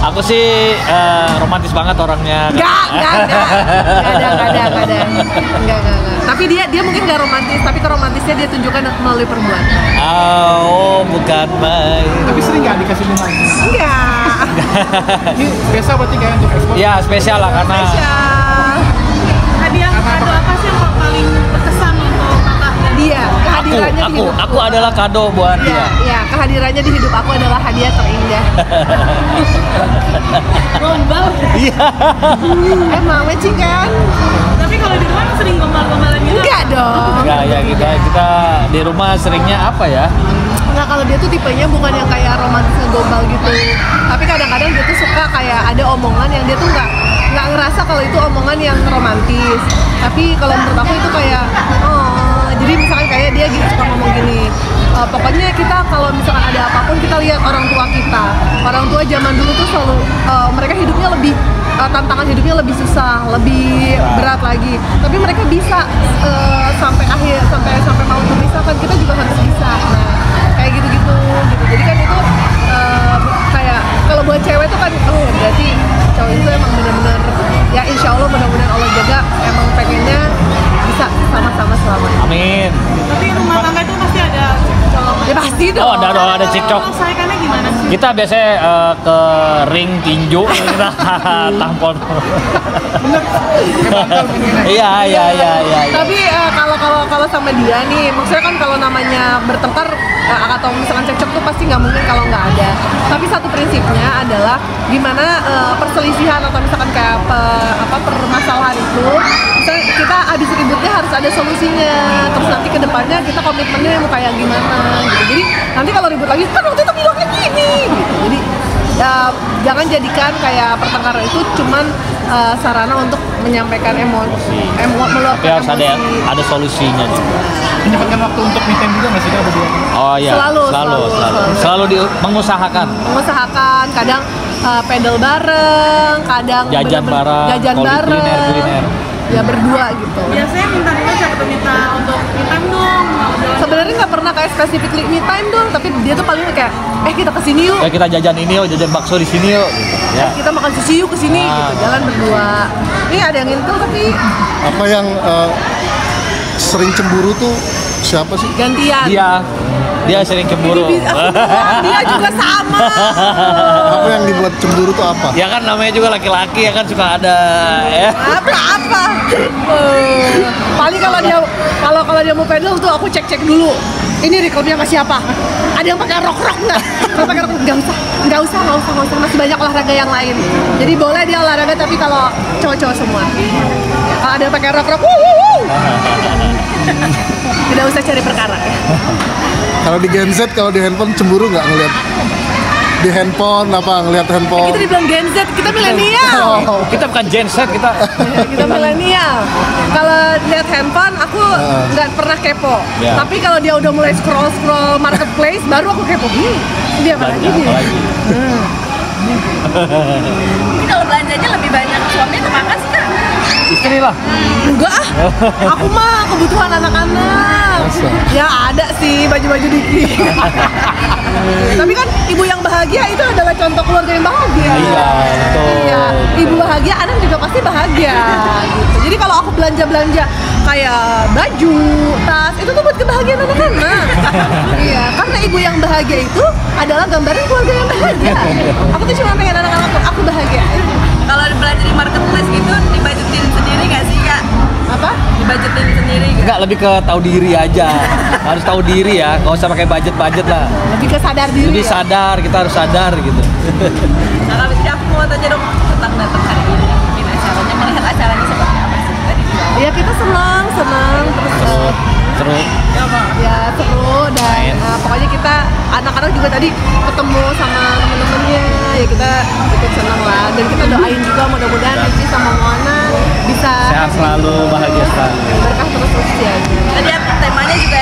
Aku sih romantis banget orangnya. Enggak ada. Tapi dia mungkin nggak romantis, tapi keromantisnya dia tunjukkan melalui perbuatan. Oh, bukan main. Tapi sering nggak dikasih bunga? Enggak. Ini biasa berarti kayak untuk ekspor? Ya spesial lah karena. Spesial. Hadiah kado apa sih yang paling berkesan untuk kakak? Dia kehadirannya di hidup Aku adalah kado buat dia. Iya, kehadirannya di hidup aku adalah hadiah terindah. Gombal. Iya. Emang matching kan? Tapi kalau di rumah sering gombal-gombalan gitu? Enggak dong. Enggak ya kita di rumah seringnya apa ya? Enggak, kalau dia tuh tipenya bukan yang kayak romantis ngegombal gitu. Tapi kadang-kadang dia tuh suka kayak ada omongan yang dia tuh nggak ngerasa kalau itu omongan yang romantis. Tapi kalau menurut aku itu kayak jadi misalkan kayak dia gitu suka ngomong gini. Pokoknya kita kalau misalkan ada apapun kita lihat orang tua kita. Orang tua zaman dulu tuh selalu mereka hidupnya lebih tantangan hidupnya lebih susah, lebih berat lagi. Tapi mereka bisa sampai mau memisahkan, kita juga harus bisa. Nah, kayak gitu. Jadi kan itu kayak kalau buat cewek tuh kan berarti cowok itu emang benar-benar ya insya Allah mudah-mudahan Allah jaga emang pengennya bisa sama-sama selamanya. Amin. Tapi rumah tangga itu pasti ada colongan. Ya pasti dong. Oh, ada cekcok. Selesaikannya gimana sih? Kita biasanya ke ring tinju kita tampon. Iya. Tapi kalau sama dia nih, maksudnya kan kalau namanya bertengkar atau misalkan cekcok tuh pasti nggak mungkin kalau nggak ada. Tapi satu prinsipnya adalah gimana perselisihan atau misalkan kayak permasalahan itu, misalnya kita habis ributnya harus ada solusinya. Terus nanti kedepannya kita komitmennya mau kayak gimana gitu. Jadi nanti kalau ribut lagi kan waktu itu bilangnya gini gitu. Jadi jangan jadikan kayak pertengkaran itu cuman sarana untuk menyampaikan emosi, meluapkan Tapi harus emosi. ada solusinya juga. Menyempatkan waktu untuk me time juga nggak sih Kak berdua? Oh iya. Selalu mengusahakan. Mengusahakan kadang pedal bareng, kadang Jajan bener-bener bareng, jajan kalau bareng, kuliner. ya berdua gitu. Biasanya minta siapa tuh minta untuk me time dong. Sebenarnya nggak pernah kayak specifically me time dong, tapi dia tuh paling kayak kita kesini yuk, Ya kita jajan ini yuk, jajan bakso di sini yuk. Gitu. Ya. kita makan sushi yuk kesini gitu, jalan berdua. Ini ada yang intel tapi Apa yang sering cemburu tuh siapa sih? gantian. Dia sering cemburu. Dia juga sama. Apa yang dibuat cemburu tuh apa? Ya kan namanya juga laki-laki ya kan suka ada ya. Apa? Paling kalau dia mau pedal tuh aku cek dulu. Ini rekomnya sama siapa? Ada yang pakai rock nggak? Kalau pakai rock nggak usah. Masih banyak olahraga yang lain. Jadi boleh dia olahraga tapi kalau cowok-cowok semua. Kalau ada yang pakai rock, tidak usah cari perkara. Kalau di Gen Z, kalau di handphone cemburu nggak ngeliat? Di handphone ngeliat handphone? Kita dibilang Gen Z, kita milenial. Kita bukan Gen Z, kita Milenial. Kalau lihat handphone, aku nggak pernah kepo. Ya. Tapi kalau dia udah mulai scroll marketplace, baru aku kepo. Dia apa lagi nih? Tapi kalau belanjanya lebih banyak suami atau kakak sih Kak? istri lah. Enggak aku mah kebutuhan anak-anak. Ya ada sih baju-baju dikit. Tapi kan ibu yang bahagia itu adalah contoh keluarga yang bahagia. Iya, betul. Iya, ibu bahagia, anak juga pasti bahagia. Gitu. Jadi kalau aku belanja kayak baju, tas, itu tuh buat kebahagiaan anak-anak. Iya, karena ibu yang bahagia itu adalah gambaran keluarga yang bahagia. Aku tuh cuma pengen anak-anakku, aku bahagia. Kalau belanja di marketplace gitu, dibajetin sendiri nggak sih Kak? Apa? Dibajetin sendiri nggak? Enggak, lebih ke tahu diri aja. Harus tahu diri ya, nggak usah pakai budget lah. Lebih ke sadar diri. Lebih sadar, kita harus sadar gitu. Nah kalau misalnya aku mau tanya dong tentang datang hari ini, mungkin acaranya, melihat acaranya seperti apa sih tadi? Ya kita senang terus Seru. ya seru dan pokoknya kita anak-anak juga tadi ketemu sama temen-temennya, ya kita ikut senang lah dan kita doain juga mudah-mudahan Rizky sama Moana bisa Sehat selalu, bahagia selalu. berkah terus usianya. Tadi temanya juga